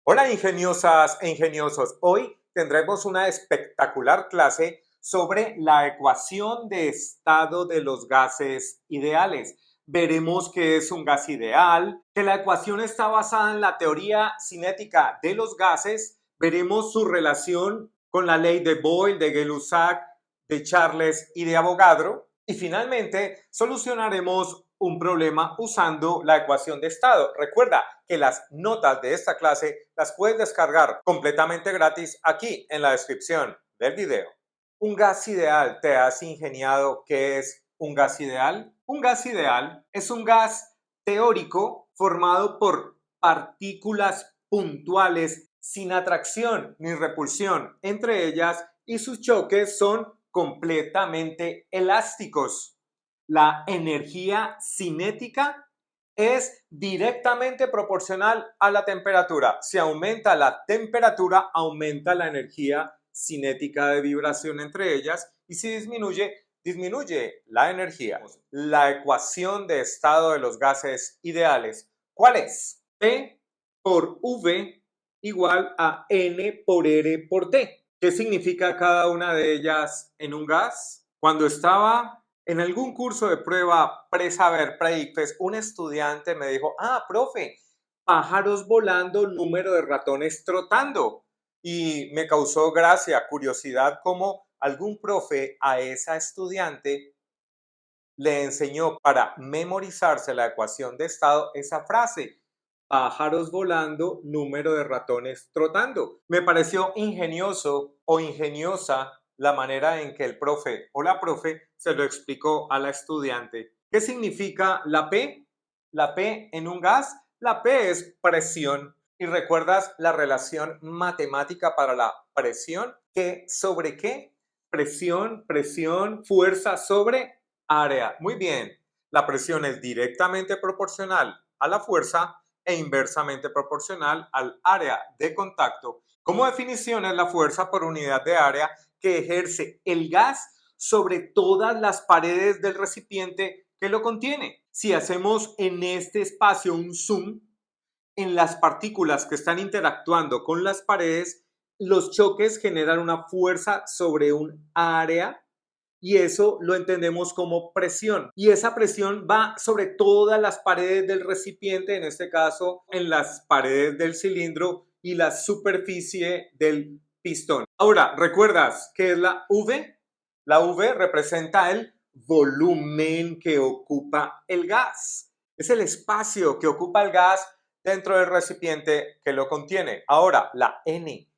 Hola ingeniosas e ingeniosos, hoy tendremos una espectacular clase sobre la ecuación de estado de los gases ideales. Veremos qué es un gas ideal, que la ecuación está basada en la teoría cinética de los gases, veremos su relación con la ley de Boyle, de Gay-Lussac, de Charles y de Avogadro, y finalmente solucionaremos un problema usando la ecuación de estado. Recuerda que las notas de esta clase las puedes descargar completamente gratis aquí en la descripción del video. Un gas ideal, ¿te has ingeniado qué es un gas ideal? Un gas ideal es un gas teórico formado por partículas puntuales sin atracción ni repulsión entre ellas y sus choques son completamente elásticos. La energía cinética es directamente proporcional a la temperatura. Si aumenta la temperatura, aumenta la energía cinética de vibración entre ellas y si disminuye, disminuye la energía. La ecuación de estado de los gases ideales, ¿cuál es? P por V igual a N por R por T. ¿Qué significa cada una de ellas en un gas? Cuando estaba en algún curso de prueba pre-saber, pre-ICFES, un estudiante me dijo, profe, pájaros volando, número de ratones trotando. Y me causó gracia, curiosidad, cómo algún profe a esa estudiante le enseñó para memorizarse la ecuación de estado esa frase, pájaros volando, número de ratones trotando. Me pareció ingenioso o ingeniosa la manera en que el profe o la profe se lo explicó a la estudiante. ¿Qué significa la P? La P en un gas, la P es presión. ¿Y recuerdas la relación matemática para la presión? ¿Qué sobre qué? Presión, presión, fuerza sobre área. Muy bien. La presión es directamente proporcional a la fuerza e inversamente proporcional al área de contacto. Como definición es la fuerza por unidad de área que ejerce el gas sobre todas las paredes del recipiente que lo contiene. Si hacemos en este espacio un zoom en las partículas que están interactuando con las paredes, los choques generan una fuerza sobre un área y eso lo entendemos como presión. Y esa presión va sobre todas las paredes del recipiente, en este caso en las paredes del cilindro y la superficie del pistón. Ahora, ¿recuerdas qué es la V? La V representa el volumen que ocupa el gas. Es el espacio que ocupa el gas dentro del recipiente que lo contiene. Ahora, la N.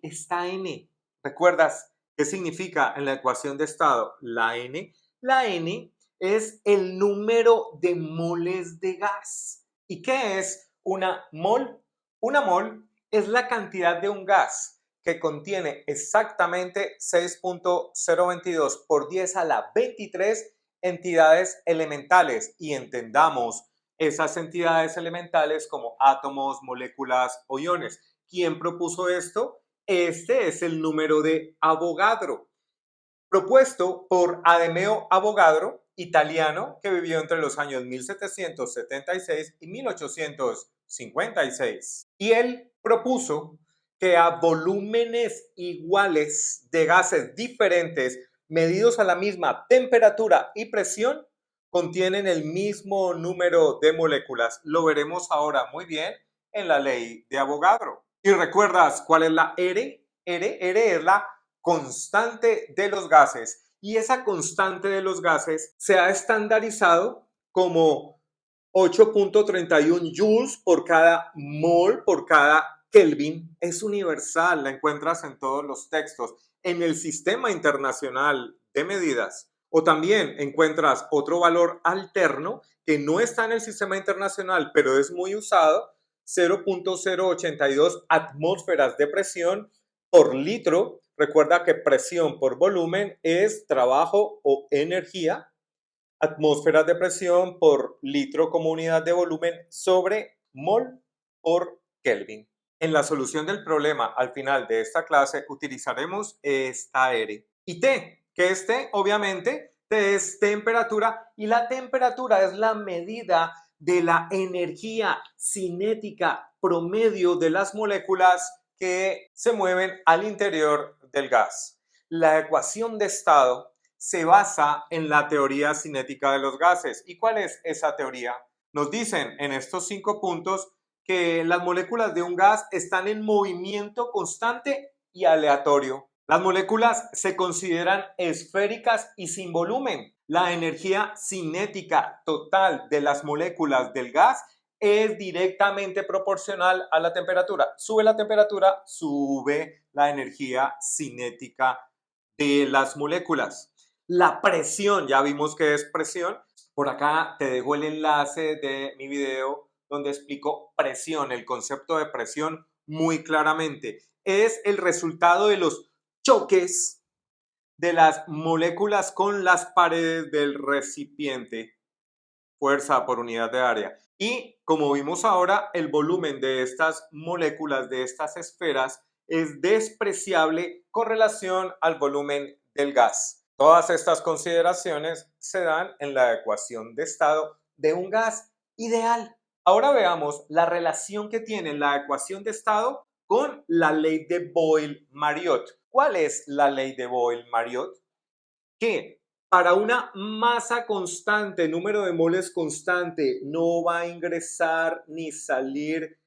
Esta N. ¿Recuerdas qué significa en la ecuación de estado la N? La N es el número de moles de gas. ¿Y qué es una mol? Una mol es la cantidad de un gas que contiene exactamente 6.022 por 10 a la 23 entidades elementales y entendamos esas entidades elementales como átomos, moléculas o iones. ¿Quién propuso esto? Este es el número de Avogadro, propuesto por Ademeo Avogadro, italiano, que vivió entre los años 1776 y 1856. Y él propuso que a volúmenes iguales de gases diferentes, medidos a la misma temperatura y presión, contienen el mismo número de moléculas. Lo veremos ahora muy bien en la ley de Avogadro. ¿Y recuerdas cuál es la R? R es la constante de los gases y esa constante de los gases se ha estandarizado como 8.31 joules por cada mol, por cada Kelvin. Es universal, la encuentras en todos los textos, en el sistema internacional de medidas. O también encuentras otro valor alterno que no está en el sistema internacional, pero es muy usado, 0.082 atmósferas de presión por litro. Recuerda que presión por volumen es trabajo o energía. Atmósferas de presión por litro como unidad de volumen sobre mol por Kelvin. En la solución del problema al final de esta clase utilizaremos esta R. Y T, que es T, obviamente, T es temperatura y la temperatura es la medida de la energía cinética promedio de las moléculas que se mueven al interior del gas. La ecuación de estado se basa en la teoría cinética de los gases. ¿Y cuál es esa teoría? Nos dicen en estos 5 puntos que las moléculas de un gas están en movimiento constante y aleatorio. Las moléculas se consideran esféricas y sin volumen. La energía cinética total de las moléculas del gas es directamente proporcional a la temperatura. Sube la temperatura, sube la energía cinética de las moléculas. La presión, ya vimos que es presión. Por acá te dejo el enlace de mi video donde explico presión, el concepto de presión muy claramente. Es el resultado de los choques de las moléculas con las paredes del recipiente, fuerza por unidad de área. Y como vimos ahora, el volumen de estas moléculas, de estas esferas, es despreciable con relación al volumen del gas. Todas estas consideraciones se dan en la ecuación de estado de un gas ideal. Ahora veamos la relación que tiene la ecuación de estado con la ley de Boyle-Mariotte. ¿Cuál es la ley de Boyle-Mariotte? Que para una masa constante, número de moles constante, no va a ingresar ni salir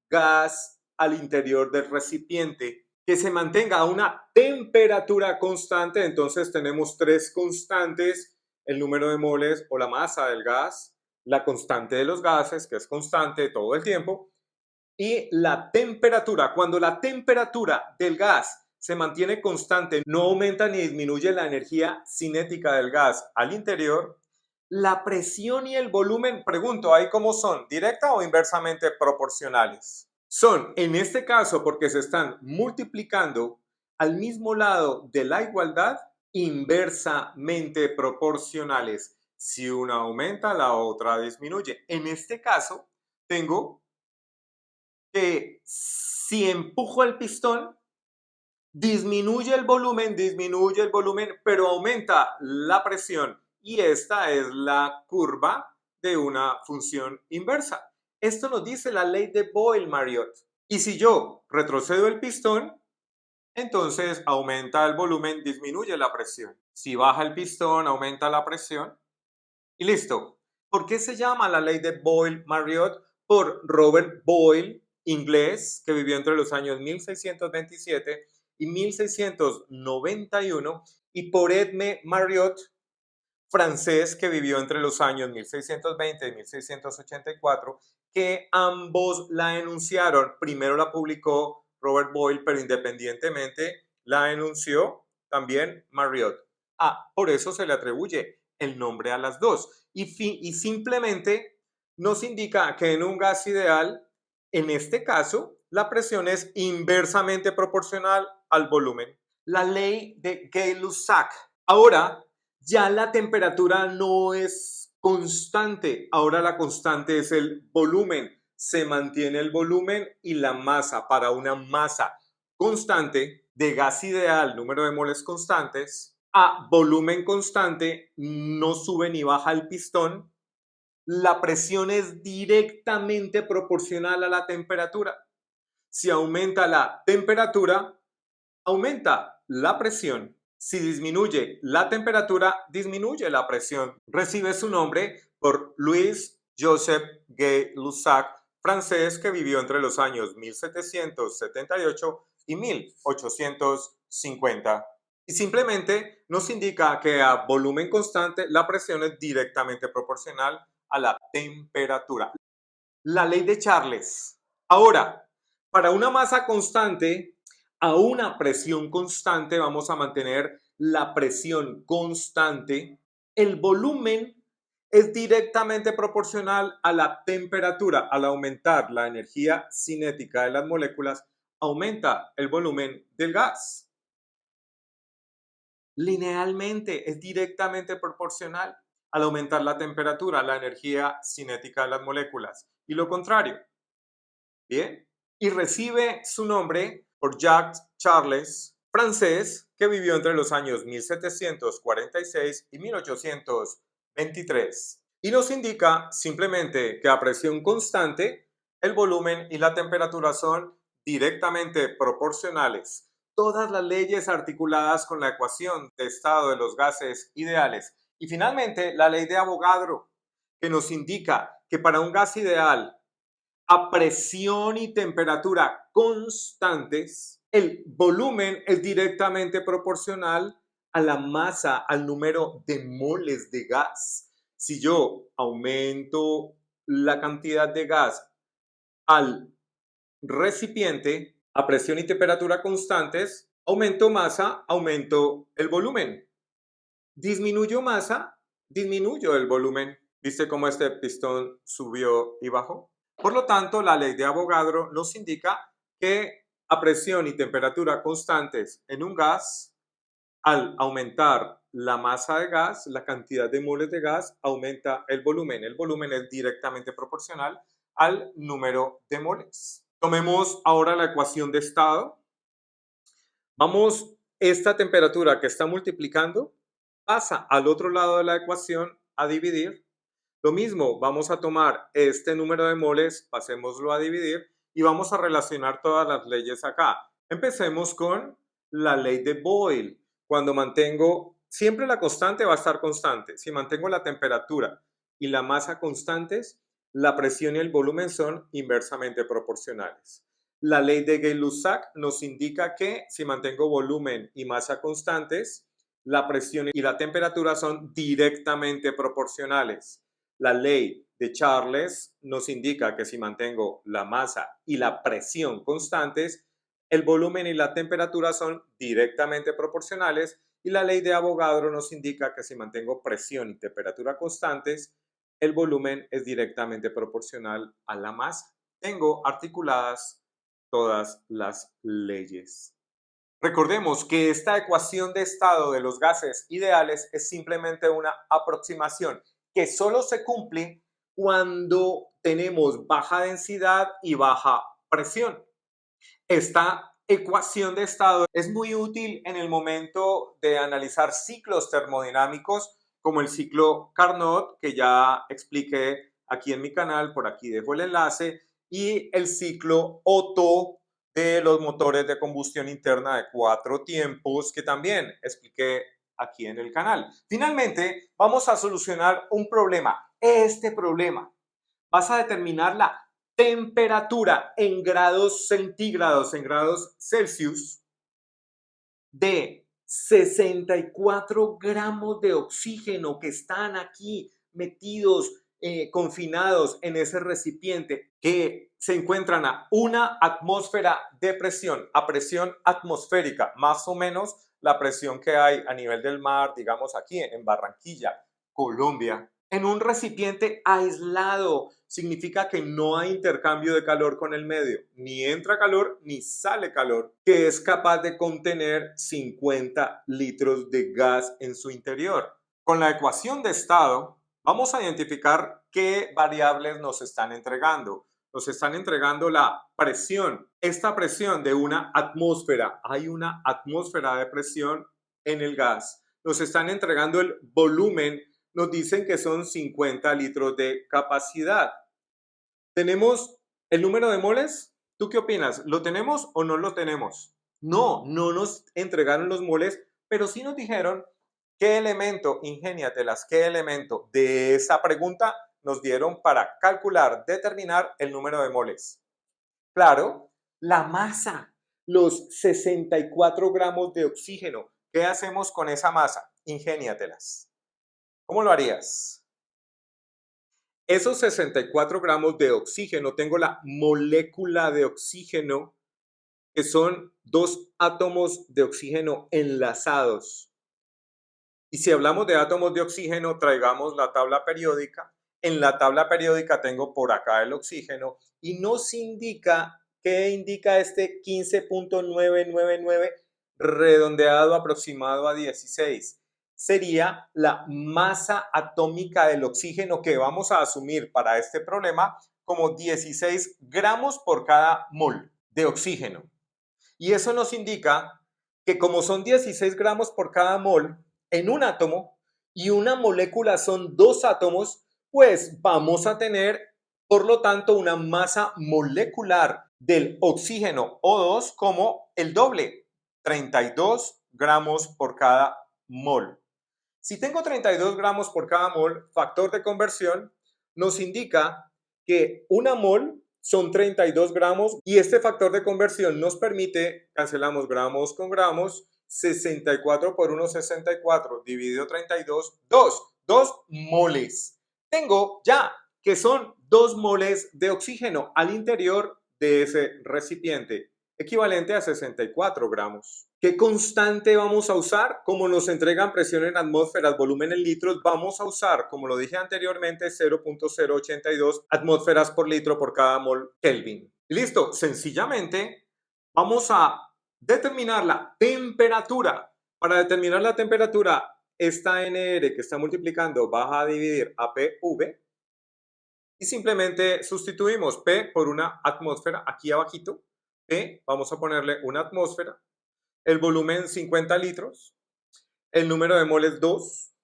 gas al interior del recipiente. Que se mantenga a una temperatura constante, entonces tenemos 3 constantes, el número de moles o la masa del gas, la constante de los gases, que es constante todo el tiempo, y la temperatura. Cuando la temperatura del gas se mantiene constante, no aumenta ni disminuye la energía cinética del gas al interior, la presión y el volumen, pregunto, ¿ahí cómo son? ¿Directa o inversamente proporcionales? Son, en este caso, porque se están multiplicando al mismo lado de la igualdad, inversamente proporcionales. Si una aumenta, la otra disminuye. En este caso, tengo que si empujo el pistón, disminuye el volumen, pero aumenta la presión. Y esta es la curva de una función inversa. Esto nos dice la ley de Boyle-Mariotte. Y si yo retrocedo el pistón, entonces aumenta el volumen, disminuye la presión. Si baja el pistón, aumenta la presión. Y listo. ¿Por qué se llama la ley de Boyle-Mariotte? Por Robert Boyle, inglés, que vivió entre los años 1627 y 1691, y por Edme Mariotte, francés, que vivió entre los años 1620 y 1684, que ambos la enunciaron. Primero la publicó Robert Boyle, pero independientemente la enunció también Mariotte. Por eso se le atribuye el nombre a las dos. Y simplemente nos indica que en un gas ideal, en este caso, la presión es inversamente proporcional al volumen. La ley de Gay-Lussac. Ahora, ya la temperatura no es constante, ahora la constante es el volumen. Se mantiene el volumen y la masa. Para una masa constante de gas ideal, número de moles constantes, a volumen constante, no sube ni baja el pistón, la presión es directamente proporcional a la temperatura. Si aumenta la temperatura, aumenta la presión. Si disminuye la temperatura, disminuye la presión. Recibe su nombre por Louis Joseph Gay-Lussac, francés, que vivió entre los años 1778 y 1850. Y simplemente nos indica que a volumen constante la presión es directamente proporcional a la temperatura. La ley de Charles. Ahora, para una masa constante, a una presión constante, vamos a mantener la presión constante. El volumen es directamente proporcional a la temperatura. Al aumentar la energía cinética de las moléculas, aumenta el volumen del gas. Linealmente es directamente proporcional. Al aumentar la temperatura, la energía cinética de las moléculas. Y lo contrario. Bien. Y recibe su nombre por Jacques Charles, francés, que vivió entre los años 1746 y 1823. Y nos indica simplemente que a presión constante el volumen y la temperatura son directamente proporcionales. Todas las leyes articuladas con la ecuación de estado de los gases ideales. Y finalmente, la ley de Avogadro, que nos indica que para un gas ideal a presión y temperatura constantes, el volumen es directamente proporcional a la masa, al número de moles de gas. Si yo aumento la cantidad de gas al recipiente a presión y temperatura constantes, aumento masa, aumento el volumen. Disminuyo masa, disminuyo el volumen. ¿Viste cómo este pistón subió y bajó? Por lo tanto, la ley de Avogadro nos indica que a presión y temperatura constantes en un gas, al aumentar la masa de gas, la cantidad de moles de gas, aumenta el volumen. El volumen es directamente proporcional al número de moles. Tomemos ahora la ecuación de estado. Esta temperatura que está multiplicando pasa al otro lado de la ecuación a dividir. Lo mismo, vamos a tomar este número de moles, pasémoslo a dividir y vamos a relacionar todas las leyes acá. Empecemos con la ley de Boyle. Cuando mantengo, siempre la constante va a estar constante. Si mantengo la temperatura y la masa constantes, la presión y el volumen son inversamente proporcionales. La ley de Gay-Lussac nos indica que si mantengo volumen y masa constantes, la presión y la temperatura son directamente proporcionales. La ley de Charles nos indica que si mantengo la masa y la presión constantes, el volumen y la temperatura son directamente proporcionales. Y la ley de Avogadro nos indica que si mantengo presión y temperatura constantes, el volumen es directamente proporcional a la masa. Tengo articuladas todas las leyes. Recordemos que esta ecuación de estado de los gases ideales es simplemente una aproximación que solo se cumple cuando tenemos baja densidad y baja presión. Esta ecuación de estado es muy útil en el momento de analizar ciclos termodinámicos como el ciclo Carnot, que ya expliqué aquí en mi canal, por aquí dejo el enlace, y el ciclo Otto de los motores de combustión interna de 4 tiempos, que también expliqué aquí en el canal. Finalmente, vamos a solucionar un problema. Este problema, vas a determinar la temperatura en grados centígrados, en grados Celsius, de 64 gramos de oxígeno que están aquí metidos, confinados en ese recipiente, que se encuentran a una atmósfera de presión, a presión atmosférica, más o menos la presión que hay a nivel del mar, digamos aquí en Barranquilla, Colombia. En un recipiente aislado significa que no hay intercambio de calor con el medio, ni entra calor ni sale calor, que es capaz de contener 50 litros de gas en su interior. Con la ecuación de estado, vamos a identificar qué variables nos están entregando. Nos están entregando la presión. Esta presión de una atmósfera, hay una atmósfera de presión en el gas. Nos están entregando el volumen, nos dicen que son 50 litros de capacidad. ¿Tenemos el número de moles? ¿Tú qué opinas? ¿Lo tenemos o no lo tenemos? No nos entregaron los moles, pero sí nos dijeron qué elemento, ingéniatelas, qué elemento de esa pregunta nos dieron para calcular, determinar el número de moles. Claro, la masa, los 64 gramos de oxígeno. ¿Qué hacemos con esa masa? Ingéniatelas. ¿Cómo lo harías? Esos 64 gramos de oxígeno, tengo la molécula de oxígeno, que son 2 átomos de oxígeno enlazados. Y si hablamos de átomos de oxígeno, traigamos la tabla periódica. En la tabla periódica tengo por acá el oxígeno y nos indica, ¿qué indica este 15.999 redondeado aproximado a 16? Sería la masa atómica del oxígeno que vamos a asumir para este problema como 16 gramos por cada mol de oxígeno. Y eso nos indica que como son 16 gramos por cada mol en un átomo y una molécula son 2 átomos, pues vamos a tener Por lo tanto, una masa molecular del oxígeno O2 como el doble, 32 gramos por cada mol. Si tengo 32 gramos por cada mol, factor de conversión nos indica que una mol son 32 gramos y este factor de conversión nos permite, cancelamos gramos con gramos, 64 por 1, 64, dividido 32, 2 moles. Tengo ya que son 2 moles de oxígeno al interior de ese recipiente, equivalente a 64 gramos. ¿Qué constante vamos a usar? Como nos entregan presión en atmósferas, volumen en litros, vamos a usar, como lo dije anteriormente, 0.082 atmósferas por litro por cada mol Kelvin. Listo, sencillamente vamos a determinar la temperatura. Para determinar la temperatura, esta NR que está multiplicando baja a dividir a PV y simplemente sustituimos P por una atmósfera aquí abajito. P, vamos a ponerle una atmósfera, el volumen 50 litros, el número de moles 2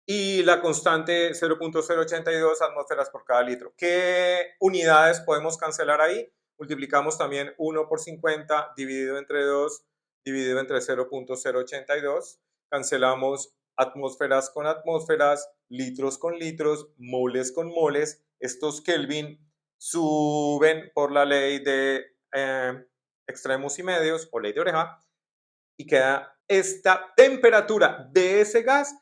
y la constante 0.082 atmósferas por cada litro. ¿Qué unidades podemos cancelar ahí? Multiplicamos también 1 por 50 dividido entre 2 dividido entre 0.082. Cancelamos atmósferas con atmósferas, litros con litros, moles con moles. Estos Kelvin suben por la ley de extremos y medios o ley de oreja y queda esta temperatura de ese gas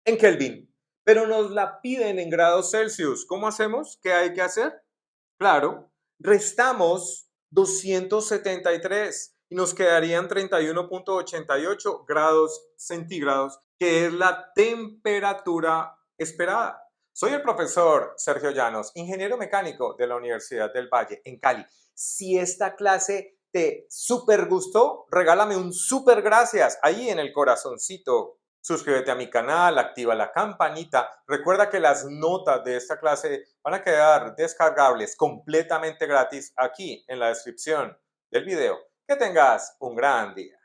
en Kelvin, pero nos la piden en grados Celsius. ¿Cómo hacemos? ¿Qué hay que hacer? Claro, restamos 273 y nos quedarían 31.88 grados centígrados, que es la temperatura esperada. Soy el profesor Sergio Llanos, ingeniero mecánico de la Universidad del Valle en Cali. Si esta clase te súper gustó, regálame un súper gracias ahí en el corazoncito. Suscríbete a mi canal, activa la campanita. Recuerda que las notas de esta clase van a quedar descargables completamente gratis aquí en la descripción del video. Que tengas un gran día.